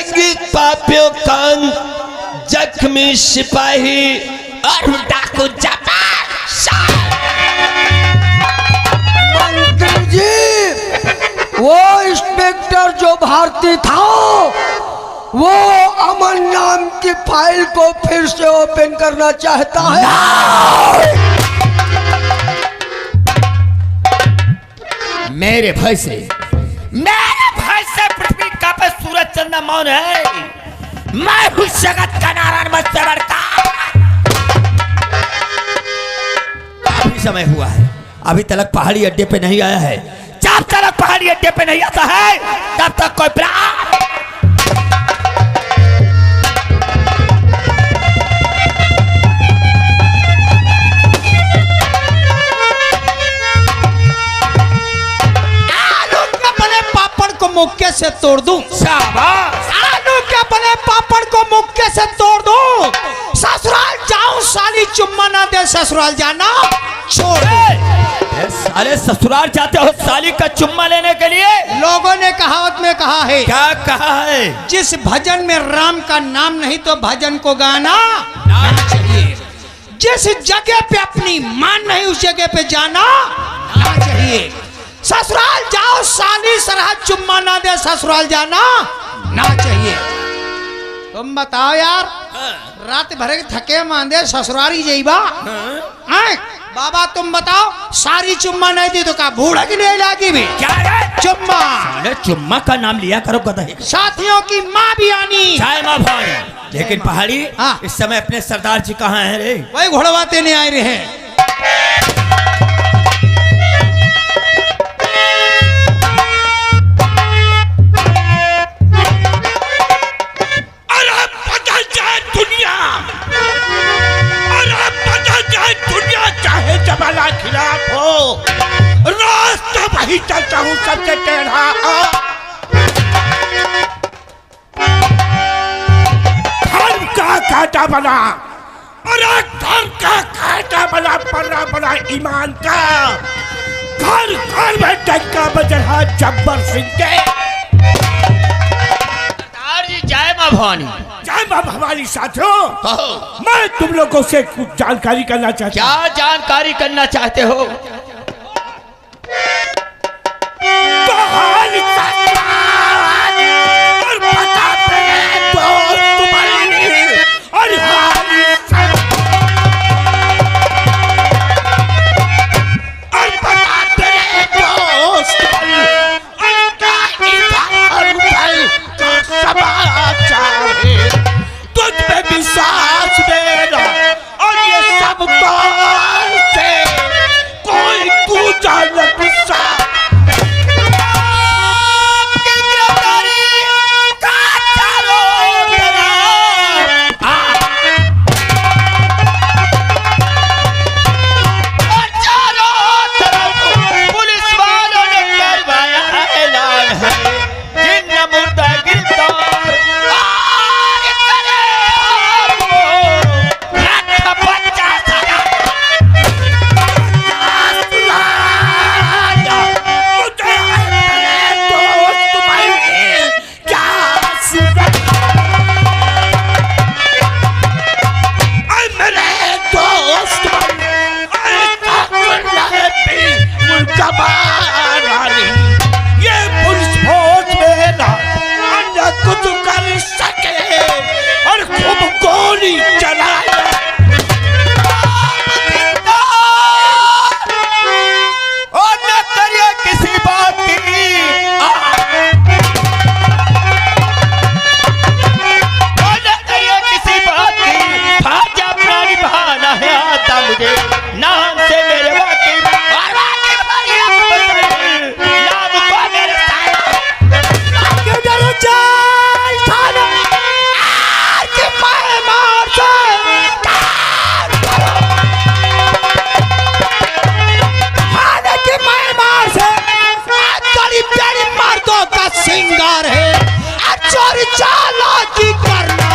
संगीत पापियों कान जख्मी सिपाही और डाकू जबान। मंत्री जी, वो इंस्पेक्टर जो भारती था वो अमन नाम की फाइल को फिर से ओपन करना चाहता है। मेरे भय से पृथ्वी का पे सूरज चंद्रमा मौन है। मैं हूँ जगत का नारायण मत्स्य बड़का। काफी समय हुआ है, अभी तक पहाड़ी अड्डे पे नहीं आया है। जब तक पहाड़ी अड्डे पे नहीं आता है तब तक कोई प्लान। मुक्के से तोड़ दूं। शाबाश। आलू के बने पापड़ को मुक्के से तोड़ दूं। ससुराल जाऊं साली चुम्मा ना दे ससुराल जाना छोड़ दे। साले ससुराल जाते हो साली का चुम्मा लेने के लिए? लोगों ने कहावत में कहा है। क्या कहा है? जिस भजन में राम का नाम नहीं तो भजन को गाना ना चाहिए। जिस जगह पे अपनी मान नहीं उस जगह पे जाना ना चाहिए। ससुराल जाओ साली सरहद चुम्मा ना दे ससुराल जाना ना चाहिए। तुम बताओ यार, रात भर के थके मांदे ससुरारी जाइबा। बाबा तुम बताओ, सारी चुम्मा नहीं दी तो का बूढ़ा की नहीं लागी भी क्या है? चुम्मा। अरे चुम्मा का नाम लिया करो गधे। साथियों की माँ भी आनी जय माँ भवानी। लेकिन पहाड़ी इस समय अपने सरदार जी कहाँ हैं रे? वही घोड़वाते नहीं आए रहे हैं। जमाना खिलाफ हो, रास्ता वही चलता हूँ सबसे टेढ़ा। धर्म का कांटा बना, अरे धर्म का कांटा बना, बना बना ईमान का। घर घर में डंका बज रहा जब्बर सिंह के। जय माँ भवानी। जय माँ भवानी। साथियों, मैं तुम लोगों से कुछ जानकारी करना चाहता हूँ। क्या जानकारी करना चाहते हो? विश्वास मेरा और ये सब दौर से कोई दूजा न गुस्सा। पुलिस वालों ने करवाया ऐलान है, जिन मुर्दा गिरफ्तार ये पुलिस फोर्स में ना अन्य कुछ कर सके और खूब गोली चलाए। और न करिए किसी बात की, और न करिए किसी बात की। भाजा प्राणी बहाना है आता मुझे नाम से मेरे वाकिफ और वाकिफ नाम को मेरे सिंगार है चोरी चालाकी करना,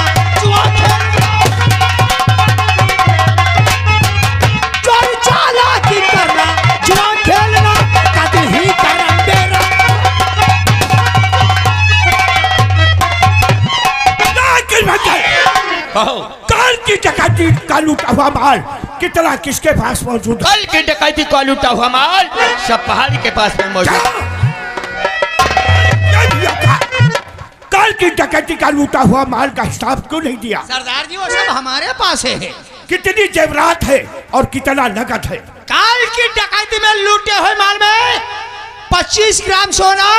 चोरी चालाकी करना, जुआ खेलना कद ही करम मेरा। लूटा हुआ माल कितना किसके पास मौजूद है? कल की डकैती का लूटा हुआ माल सब पहाड़ी के पास में मौजूद है। कल की डकैती का लूटा हुआ माल का हिसाब क्यों नहीं दिया? सरदार जी वो सब हमारे पास है। कितनी जेवरात है और कितना नकद है? काल की डकैती में लूटे हुए माल में 25 ग्राम सोना,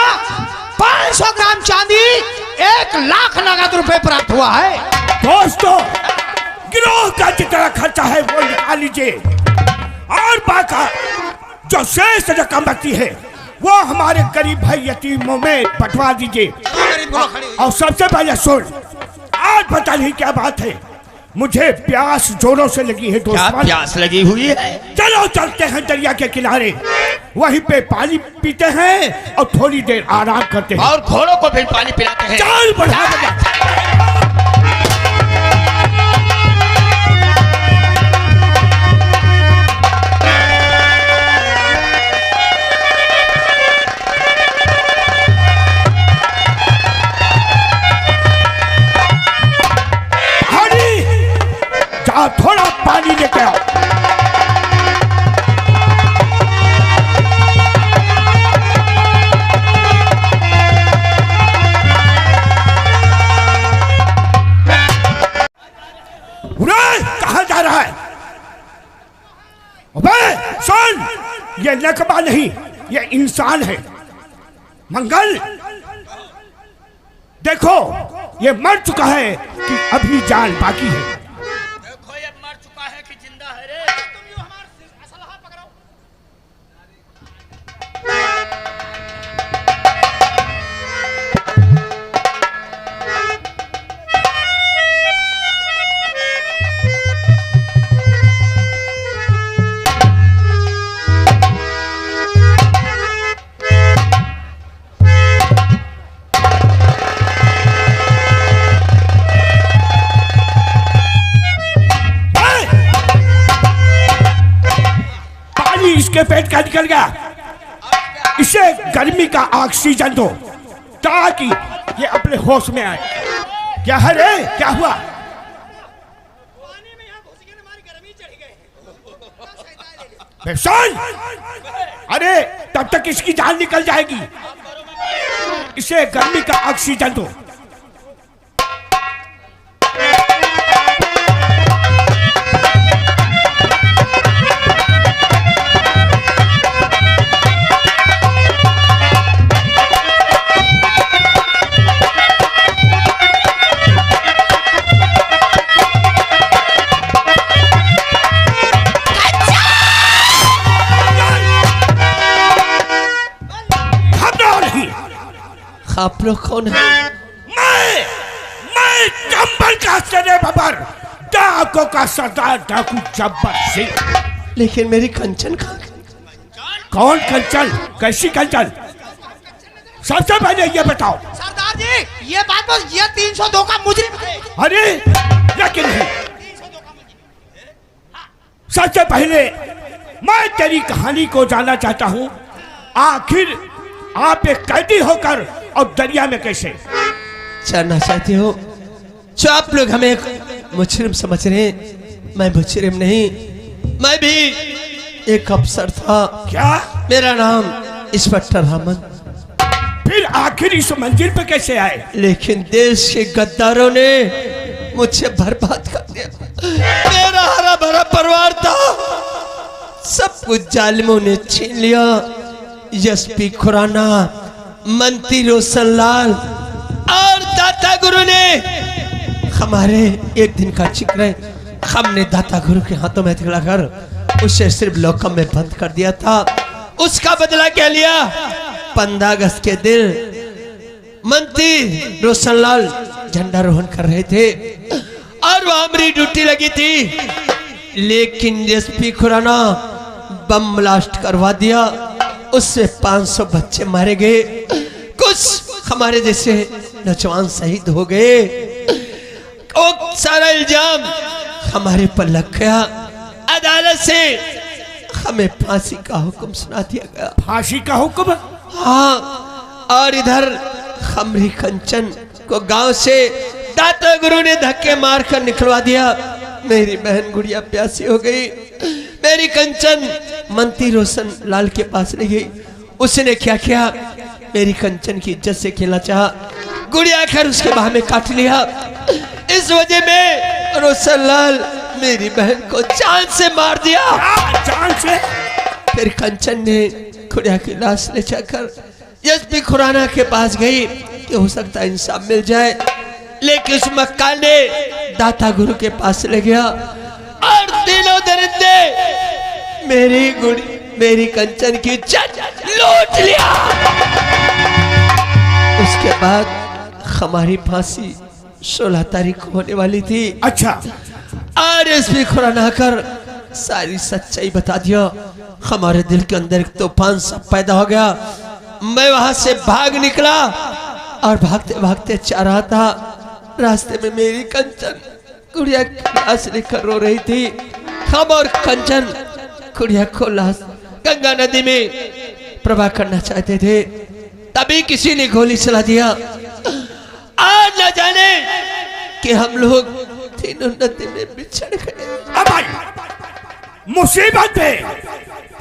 500 ग्राम चांदी, 1 लाख नगद रुपए प्राप्त हुआ है। दोस्तों, गिरोह का जितना खर्चा है वो निकाल लीजिए और बाका जो शेष रकम बची है वो हमारे गरीब भाई यतीमों में बंटवा दीजिए। और सबसे पहले सुन, आज पता नहीं क्या बात है, मुझे प्यास जोरों से लगी है क्या दोस्तों। प्यास लगी हुई है? चलो चलते हैं दरिया के किनारे, वहीं पे पानी पीते हैं और थोड़ी देर आराम करते हैं और घोड़ों को फिर पानी पिलाते हैं। चल बढ़ा थोड़ा पानी लेके आओ। कहाँ जा रहा है? अबे सुन, ये नकबा नहीं, ये इंसान है। मंगल देखो, ये मर चुका है कि अभी जान बाकी है? इसके पेट का निकल गया, इसे गर्मी का ऑक्सीजन दो ताकि ये अपने होश में आए। क्या है रे, क्या हुआ? सुन, अरे तब तक इसकी जान निकल जाएगी, इसे गर्मी का ऑक्सीजन दो। आप लोग कौन है? मैं चंबल का सरे बबर, डाकू का सरदार डाकू जब्बर सिंह। लेकिन मेरी कंचन कहाँ? कौन कंचन? कैसी कंचन? सबसे पहले ये बताओ। सरदार जी ये बात बस, ये 302 का मुजरिम है। अरे लेकिन नहीं, सबसे पहले मैं तेरी कहानी को जानना चाहता हूँ। आखिर आप एक कैदी होकर और दरिया में कैसे? जानना चाहते हो? जो आप लोग हमें मुजरिम समझ रहे हैं, मैं मुजरिम नहीं, मैं भी एक अफसर था। क्या? मेरा नाम इंस्पेक्टर रामन। फिर आखिर इस मंजिल पे कैसे आए? लेकिन देश के गद्दारों ने मुझे बर्बाद कर दिया। मेरा हरा भरा परिवार था, सब कुछ जालिमों ने छीन लिया। एसपी खुराना, मंत्री रोशनलाल और दाता गुरु ने हमारे एक दिन का जिक्र है, हमने दाता गुरु के हाथों में हथियार उसे सिर्फ लोकम में बंद कर दिया था। उसका बदला क्या लिया? 15 अगस्त के दिन मंत्री रोशनलाल झंडारोहण कर रहे थे और वहां मेरी ड्यूटी लगी थी, लेकिन एसपी खुराना बम ब्लास्ट करवा दिया। उससे 500 बच्चे मारे गए, कुछ हमारे जैसे नौजवान शहीद हो गए। और सारा इल्जाम हमारे पर लग गया। अदालत से हमें फांसी का हुक्म सुना दिया गया। फांसी का हुक्म? हाँ, और इधर खमरी कंचन को गांव से दाता गुरु ने धक्के मारकर निकलवा दिया। मेरी बहन गुड़िया प्यासी हो गई। मेरी कंचन मंत्री रोशन लाल के पास ले गई। उसने क्या किया, मेरी कंचन की इज्जत से खेलना चाहा, गुड़िया आकर उसके बाह में काट लिया। इस वजह में रोशन लाल मेरी बहन को जान से मार दिया। जान से? फिर कंचन ने गुड़िया की लाश ले जाकर एसपी खुराना के पास गई कि हो सकता है इंसाफ मिल जाए, लेकिन उस मक्काल ने दाता गुरु के पास ले गया और तीनों दरिंदे मेरी कंचन की इज्जत लूट लिया। उसके बाद हमारी फांसी 16 तारीख को होने वाली थी। अच्छा। और एसपी खुराना आकर सारी सच्चाई बता दिया। हमारे दिल के अंदर एक तूफान सा पैदा हो गया। मैं वहां से भाग निकला और भागते भागते जा रहा था। रास्ते में मेरी कंचन गुड़िया की लाश लेकर रो रही थी। हम और कंचन गुड़िया को लाश गंगा नदी में प्रवाह करना चाहते थे, तभी किसी ने गोली चला दिया। आज न जाने कि हम लोग तीनों नदी में बिछड़ गए। अब भाई, मुसीबत में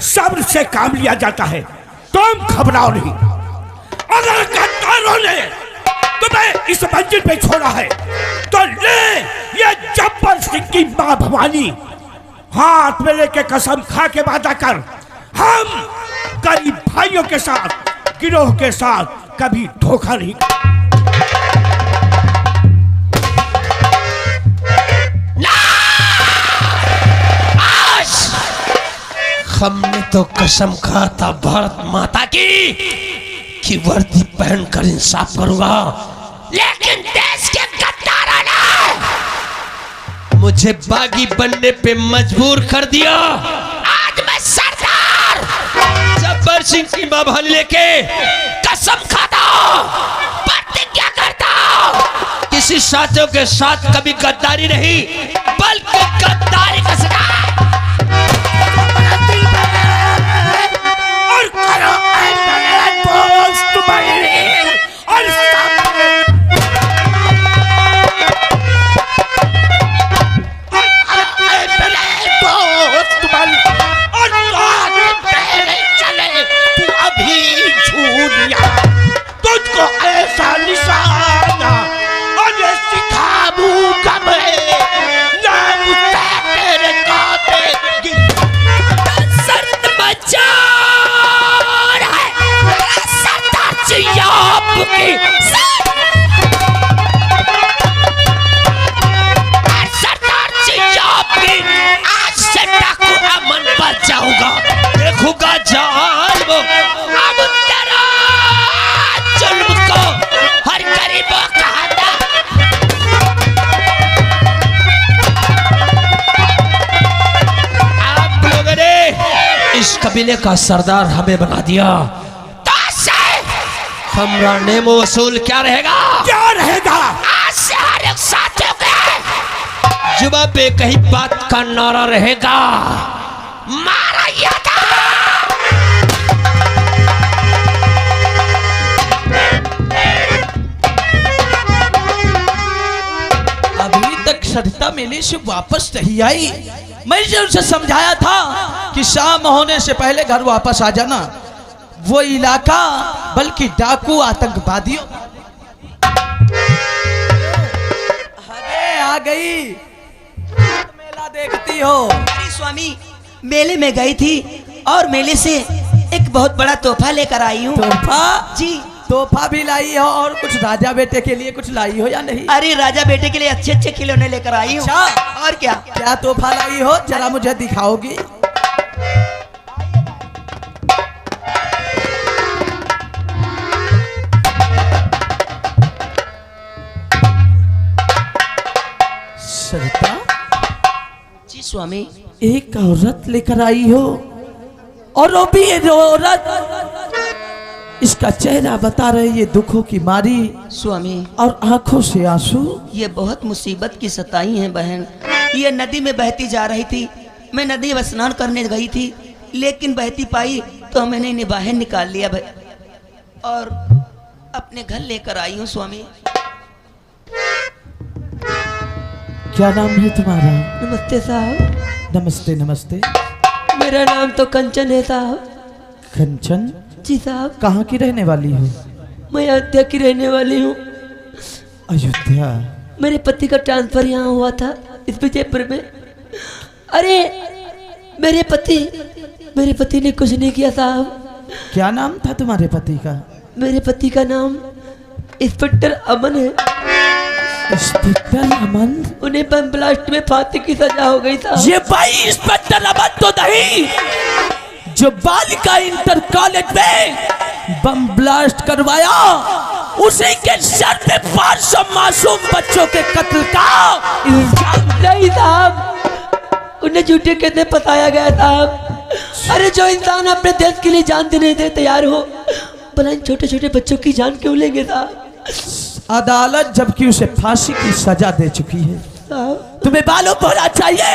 सब्र से काम लिया जाता है, तुम घबराओ नहीं। अगर गद्दारों ने तुम्हें इस मंजिल पे छोड़ा है तो ले ये जब्बर सिंह की मां भवानी हाथ में लेके कसम खा के वादा कर, हम गरीब भाइयों के साथ, गिरोह के साथ कभी धोखा नहीं। हमने तो कसम खा था भारत माता की कि वर्दी पहनकर इंसाफ करूंगा, लेकिन देश के गद्दारों ने मुझे बागी बनने पे मजबूर कर दिया। आज मैं सरदार जब्बर सिंह की मां भवानी लेके कसम खाता हूं, प्रतिज्ञा करता हूं, किसी साथियों के साथ कभी गद्दारी नहीं बल्कि गद्दारी का शिकार। और करो दोस्त भाई, और चले तू अभी झूठिया, तुझको ऐसा निशाना और सिखाऊंगा मैं, नाम तेरे काटे शर्त मचार है सरदार जी आपकी, सरदार जी आपकी। आज से डाकू अमन बच जाऊंगा, देखूंगा जान वो अब तेरा जुल्म को हर गरीबों का हाथा। आप लोगों ने इस कबीले का सरदार हमें बना दिया, तो हमारा नेमो वसूल क्या रहेगा? क्या रहेगा? आज से हर एक साथियों के जुबा पे कहीं बात का नारा रहेगा, मारा यादा। अभी तक सरिता मेले से वापस नहीं आई। मैंने उसे समझाया था कि शाम होने से पहले घर वापस आ जाना। वो इलाका बल्कि डाकू आतंकवादियों। अरे आ गई, मेला देखती हो? अरे स्वामी, मेले में गई थी और मेले से एक बहुत बड़ा तोहफा लेकर आई हूँ। तोहफा? जी। तोहफा भी लाई हो और कुछ राजा बेटे के लिए कुछ लाई हो या नहीं? अरे राजा बेटे के लिए अच्छे अच्छे खिलौने लेकर आई हूँ। अच्छा, और क्या क्या तोहफा लाई हो, जरा मुझे दिखाओगी? सरिता, जी स्वामी। एक औरत लेकर आई हो और वो भी ये औरत, इसका चेहरा बता रहे ये दुखों की मारी स्वामी, और आंखों से आंसू। ये बहुत मुसीबत की सताई है बहन। ये नदी में बहती जा रही थी, मैं नदी में स्नान करने गई थी, लेकिन बहती पाई तो मैंने इन्हें बाहर निकाल लिया और अपने घर लेकर आई हूँ स्वामी। क्या नाम है तुम्हारा? नमस्ते साहब। नमस्ते नमस्ते। मेरा नाम तो कंचन है साहब। कंचन? जी साहब। कहाँ की रहने वाली हो? मैं अयोध्या की रहने वाली हूँ। अयोध्या? मेरे पति का ट्रांसफर यहाँ हुआ था इस विजयपुर में। अरे मेरे पति ने कुछ नहीं किया साहब। क्या नाम था तुम्हारे पति का? मेरे पति का नाम इंस्पेक्टर अमन है। इंस्पेक्टर अमन? उन्हें बम ब्लास्ट में फांसी की सजा हो गई साहब। ये भाई इंस्पेक्टर अमन तो नहीं जो बालिका इंटर कॉलेज में बम ब्लास्ट करवाया, उसी के सर पे 500 मासूम बच्चों के कत्ल का इल्जाम। नहीं साहब, उन्हें झूठे कहते फंसाया गया साहब। अरे जो इंसान अपने देश के लिए जान देने दे तैयार हो, भला इन छोटे छोटे बच्चों की जान क्यों लेंगे साहब? अदालत जबकि उसे फांसी की सजा दे चुकी है। साहब तुम्हें मालूम होना चाहिए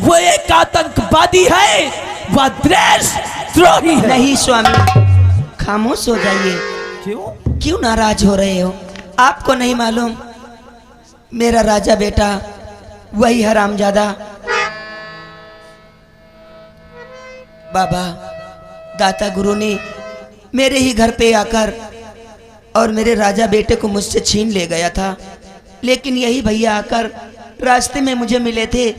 वो एक आतंकवादी है, वह देशद्रोही है। नहीं स्वामी, खामोश हो जाइए। क्यों नाराज हो रहे हो? आपको नहीं मालूम मेरा राजा बेटा वही हरामजादा बाबा दाता गुरु ने मेरे ही घर पे आकर और मेरे राजा बेटे को मुझसे छीन ले गया था। लेकिन यही भैया आकर रास्ते में मुझे मिले थे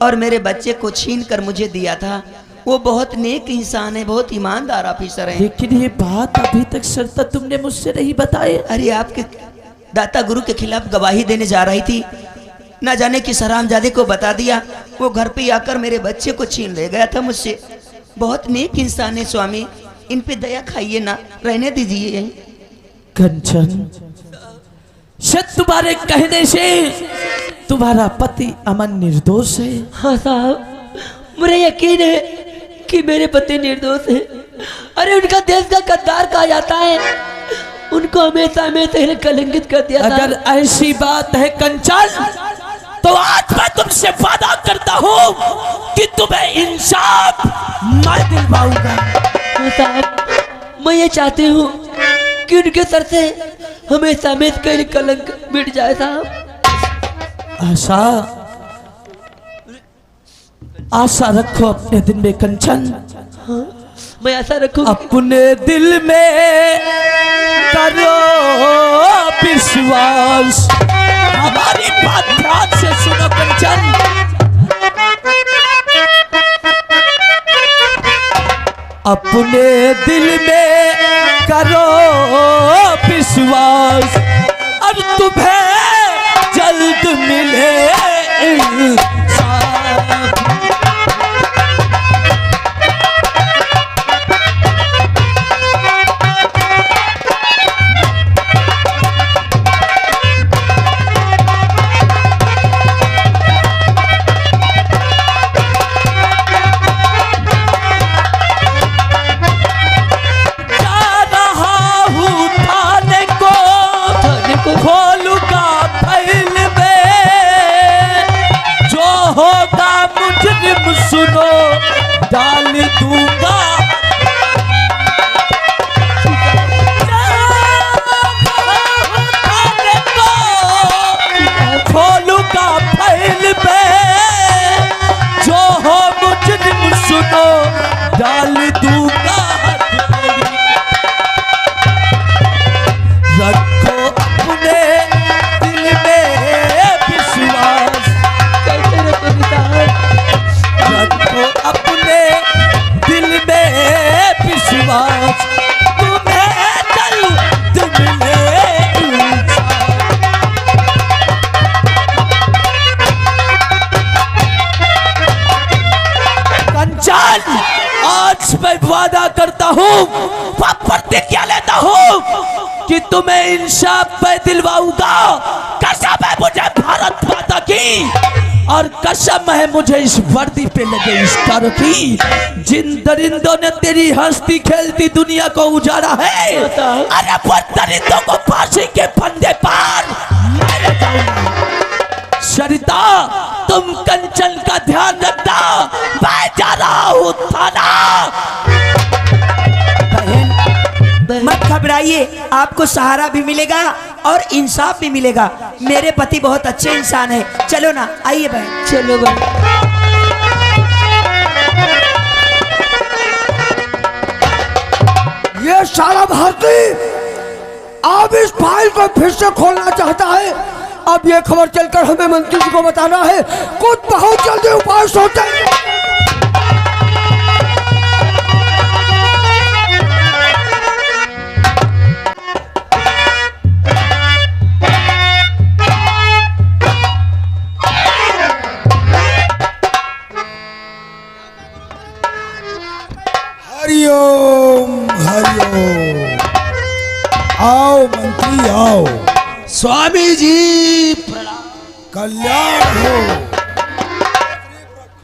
और मेरे बच्चे को छीन कर मुझे दिया था। वो बहुत नेक इंसान है, बहुत ईमानदार ऑफिसर है। लेकिन ये बात अभी तक सरता तुमने मुझसे नहीं बताई। अरे आपके दाता गुरु के खिलाफ गवाही देने जा रही थी, ना जाने किस हरामजादे को बता दिया। वो घर पे आकर मेरे बच्चे को छीन ले गया था मुझसे। बहुत नेक इंसान है स्वामी, इन पे दया खाइए ना, रहने दीजिए यहीं। कंचन, शायद तुम्हारे कहने से तुम्हारा पति अमन निर्दोष है। हाँ साहब, मुझे यकीन है कि मेरे पति निर्दोष है। अरे उनका देश का गद्दार कहा जाता है, उनको हमेशा हमेशा कलंकित कर दिया था। अगर ऐसी बात है कंचन, तो आज मैं तुमसे वादा करता हूँ कि तुम्हें इंसाफ मैं दिलवाऊंगा। हाँ साहब, मैं ये चाहती हूँ कि उनके सर से हमेशा हमेशा कलंक मिट जाए साहब। आशा रखो अपने दिल में कंचन। हाँ, मैं आशा रखूँ। अपने दिल में करो विश्वास। हमारी बात ध्यान से सुनो कंचन। अपने दिल में करो विश्वास और तुम्हें जल्द मिले इंसाफ। खोलूंगा फैल में, जो होगा मुजरिम सुनो डाल दूंगा। खोलूंगा फैल में, जो हो मुजरिम सुनो डाल दूंगा। रखो अपने दिल में विश्वास। कैसे रखोगे साहब? रखो अपने दिल में विश्वास, तुम्हें जल्द मिले इंसाफ। कंचन, आज मैं वादा करता हूँ, प्रतिज्ञा लेता हूँ कि तुम्हें इंसाफ मैं दिलवाऊंगा। कसम है मुझे भारत माता की, और कसम है मुझे इस वर्दी पे लगे स्टार की। जिन दरिंदों ने तेरी हंसती खेलती दुनिया को उजाड़ा है, अरे वो दरिंदों को फांसी के फंदे पर मैं ले जाऊंगा। सरिता, तुम कंचन का ध्यान रखना, मैं जा रहा हूँ थाना। बहन, मत घबराइए, आपको सहारा भी मिलेगा और इंसाफ भी मिलेगा। मेरे पति बहुत अच्छे इंसान है। चलो ना, आइए बहन। चलो बहन। ये सारा भारती अब इस फाइल को फिर से खोलना चाहता है। अब ये खबर चलकर हमें मंत्री जी को बताना है। कुछ बहुत जल्दी उपाय सोचे। हरिओम हरिओम। आओ मंत्री आओ। स्वामी जी कल्याण हो।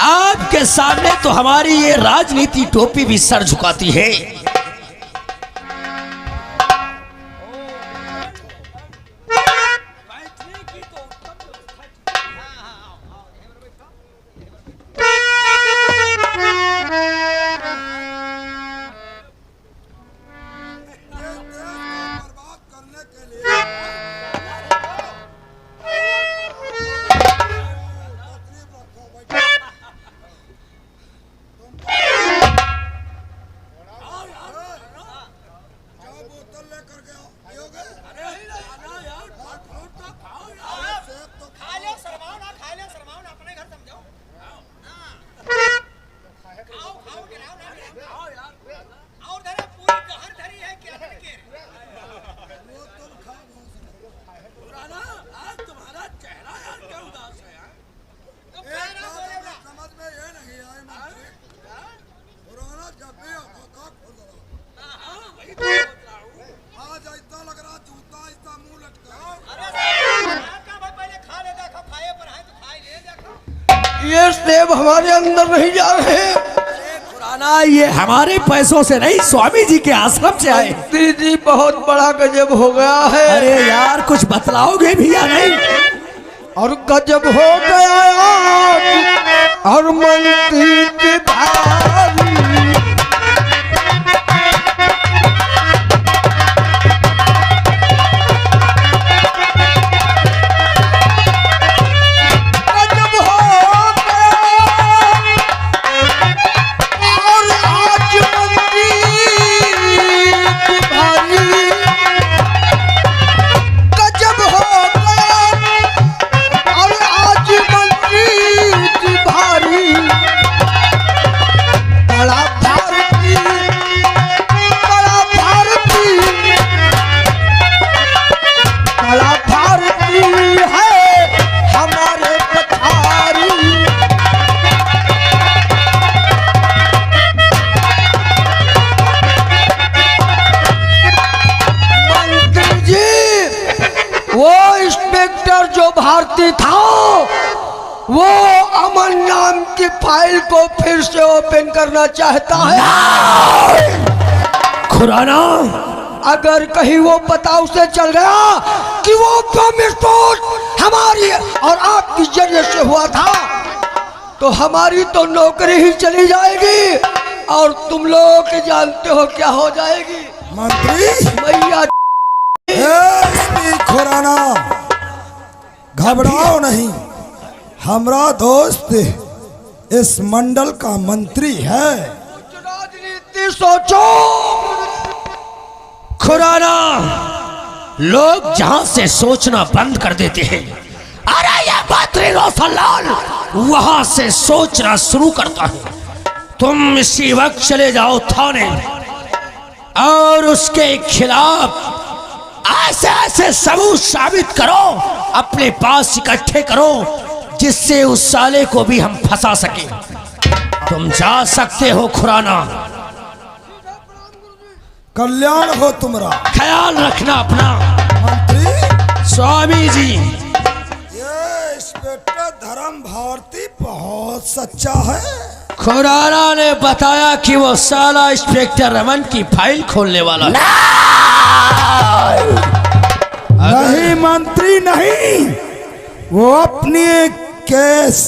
आपके सामने तो हमारी ये राजनीति टोपी भी सर झुकाती है। ये सेब हमारे अंदर नहीं जा रहे। खुराना, ये हमारे पैसों से नहीं, स्वामी जी के आश्रम से आए। दीदी बहुत बड़ा गजब हो गया है। अरे यार, कुछ बतलाओगे भी या नहीं? और गजब हो गया आज और मंत्री की भारी। भारती था वो अमन नाम की फाइल को फिर से ओपन करना चाहता है। खुराना, अगर कहीं वो पता उसे चल गया कि वो बम विस्फोट हमारी और आपकी जरिए से हुआ था तो हमारी तो नौकरी ही चली जाएगी और तुम लोग जानते हो क्या हो जाएगी। मंत्री मैया खुराना, घबराओ नहीं। हमारा दोस्त इस मंडल का मंत्री है। राजनीति सोचो। खुराना, लोग जहां से सोचना बंद कर देते हैं, अरे ये मंत्री रोशनलाल वहां से सोचना शुरू करता है। तुम इसी वक्त चले जाओ थाने और उसके खिलाफ ऐसे ऐसे सबूत साबित करो, अपने पास इकट्ठे करो जिससे उस साले को भी हम फंसा सके। तुम जा सकते हो खुराना। कल्याण हो तुम्हारा। ख्याल रखना अपना। मंत्री स्वामी जी, ये इंस्पेक्टर धर्म भारती बहुत सच्चा है। खुराना ने बताया कि वो साला इंस्पेक्टर रमन की फाइल खोलने वाला है। नहीं मंत्री नहीं, वो अपनी केस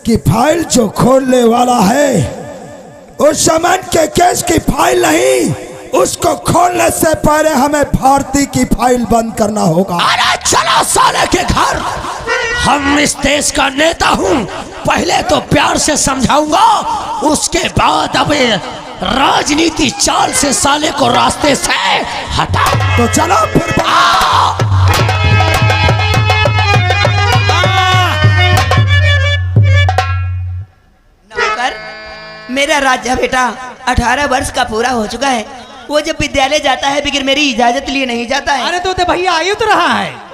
की फाइल जो खोलने वाला है, उस समन के केस की फाइल नहीं, उसको खोलने से पहले हमें भारती की फाइल बंद करना होगा। अरे चलो साले के घर, हम इस देश का नेता हूँ, पहले तो प्यार से समझाऊंगा, उसके बाद अब राजनीति चाल से साले को रास्ते से हटा। तो चलो फिर नौकर, मेरा राजा बेटा 18 वर्ष का पूरा हो चुका है। वो जब विद्यालय जाता है बगैर मेरी इजाजत लिए नहीं जाता है। अरे तो भैया आयु तो रहा है।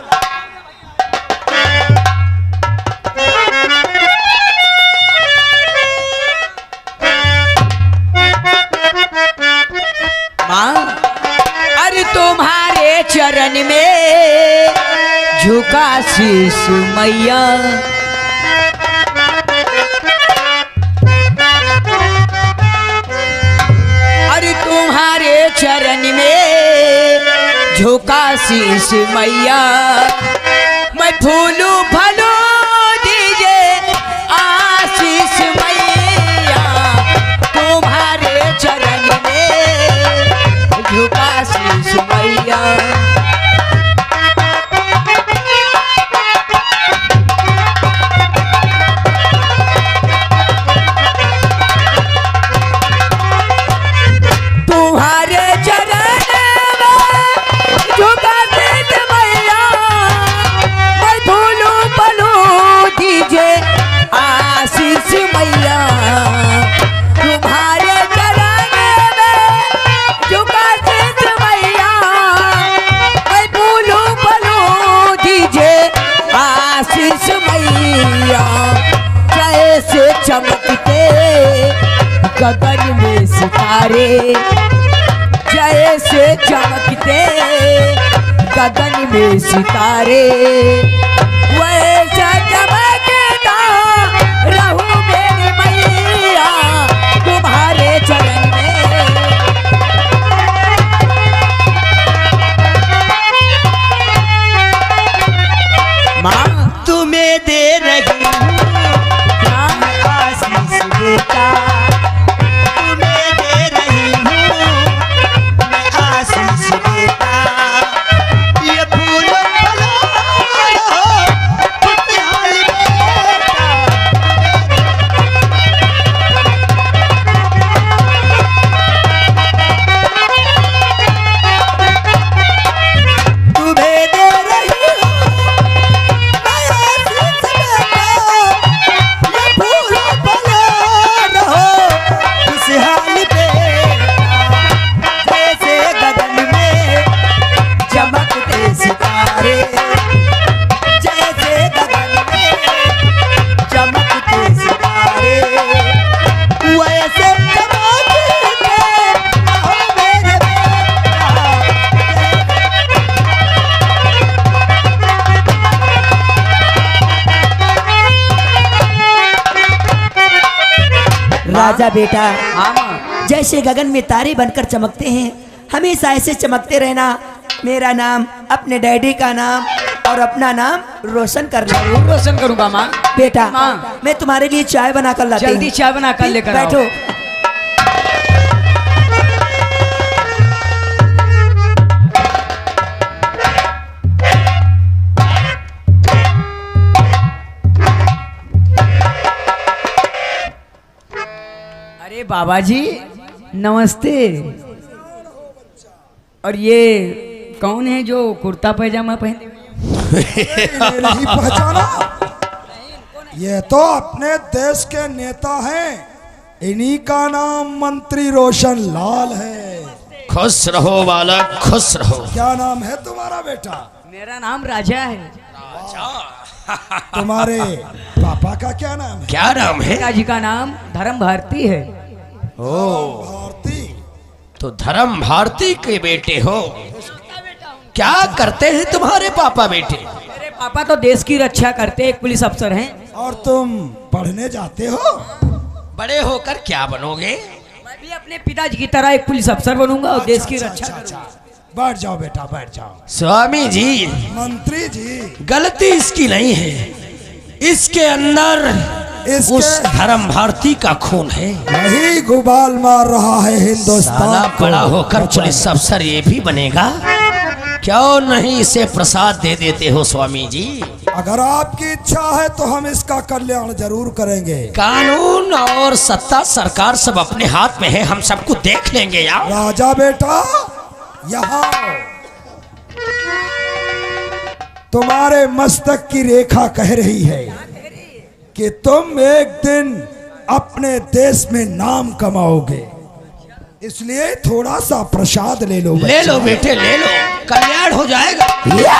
माँ, अरे तुम्हारे चरण में झुका शीश मैया, अरे तुम्हारे चरण में झुका शीश मैया, मैं फूलू फलू दीजिए आशीष मैया, तुम्हारे चरण में झुका शीश मैया। तुम्हारे चरण में झुका शीश मैया, मैं फूलू फलू दीजिए आशीष मैया, तुम्हारे चरण में झुका शीश मैया, मैं फूलू फलू दीजिए आशीष मैया। जैसे चमकते गगन में सितारे, जैसे चमकते गगन में सितारे, वैसा चमकता रहूं मेरी मैया, तुम्हारे चरण में। माँ, तुम्हें दे रही हूँ आशीष बेटा, तुम्हें दे रही हूँ मैं आशीष बेटा। ये फूल फलो खुशहाल बेटा। तुम्हें दे रही हूँ मैं आशीष बेटा, ये फूल फलो रहो खुशहाल बेटा। जैसे गगन में चमकते सितारे, जैसे गगन में चमकते सितारे, वैसे चमकते रहो मेरे बेटा। राजा बेटा, जैसे गगन में तारे बनकर चमकते हैं, हमेशा ऐसे चमकते रहना। मेरा नाम, अपने डैडी का नाम और अपना नाम रोशन करना। रोशन करूंगा माँ। बेटा, माँ। मैं तुम्हारे लिए चाय बना कर लाती हूँ। जल्दी चाय बना कर लेकर आओ। बैठो। अरे बाबा जी नमस्ते। और ये कौन है जो कुर्ता पैजामा पहने हुए? नहीं पहचाना? ये तो अपने देश के नेता हैं, इन्हीं का नाम मंत्री रोशन लाल है। खुश रहो बालक, खुश रहो। क्या नाम है तुम्हारा बेटा? मेरा नाम राजा है। तुम्हारे पापा का क्या नाम है? क्या नाम है? पिताजी का नाम धर्म भारती है। भारती। तो धर्म भारती के बेटे हो। क्या करते हैं तुम्हारे पापा बेटे? मेरे पापा तो देश की रक्षा करते, एक पुलिस अफसर हैं। और तुम पढ़ने जाते हो? बड़े होकर क्या बनोगे? मैं भी अपने पिताजी की तरह एक पुलिस अफसर बनूंगा और देश की रक्षा करूंगा। बैठ जाओ बेटा, बैठ जाओ। स्वामी जी, मंत्री जी, गलती इसकी नहीं है, इसके अंदर उस धर्म भारती का खून है। यही गुबाल मार रहा है हिंदुस्तान साला को। बड़ा होकर पुलिस अफसर ये भी बनेगा। क्यों नहीं इसे प्रसाद दे देते हो स्वामी जी? अगर आपकी इच्छा है तो हम इसका कल्याण जरूर करेंगे। कानून और सत्ता सरकार सब अपने हाथ में है, हम सबको देख लेंगे यार। राजा बेटा यहाँ तुम्हारे मस्तक की रेखा कह रही है कि तुम एक दिन अपने देश में नाम कमाओगे, इसलिए थोड़ा सा प्रसाद ले लो। ले लो बेटे ले लो, कल्याण हो जाएगा। बच्चा।